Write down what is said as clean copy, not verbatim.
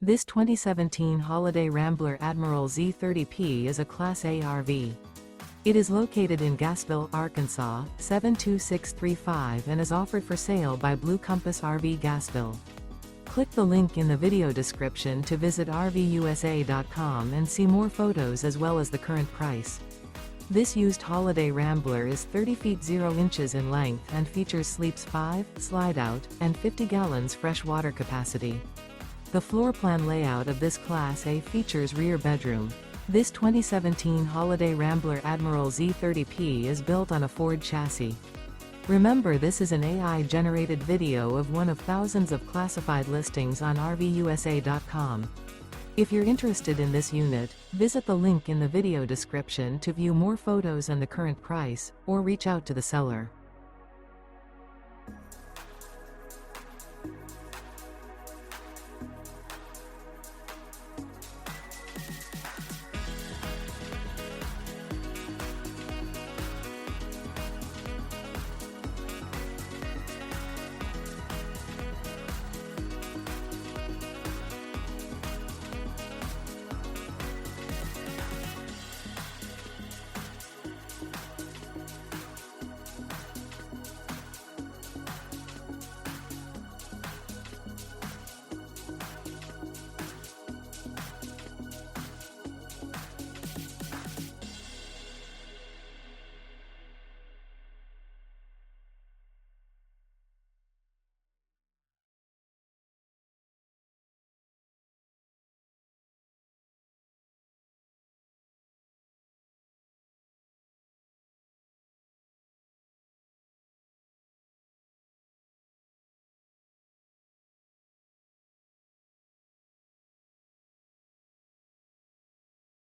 This 2017 Holiday Rambler Admiral Z30P is a Class A RV. It is located in Gassville, Arkansas, 72635 and is offered for sale by Blue Compass RV Gassville. Click the link in the video description to visit RVUSA.com and see more photos as well as the current price. This used Holiday Rambler is 30 feet 0 inches in length and features sleeps 5, slide-out, and 50 gallons fresh water capacity. The floor plan layout of this Class A features rear bedroom. This 2017 Holiday Rambler Admiral Z30P is built on a Ford chassis. Remember, this is an AI-generated video of one of thousands of classified listings on RVUSA.com. If you're interested in this unit, visit the link in the video description to view more photos and the current price, or reach out to the seller.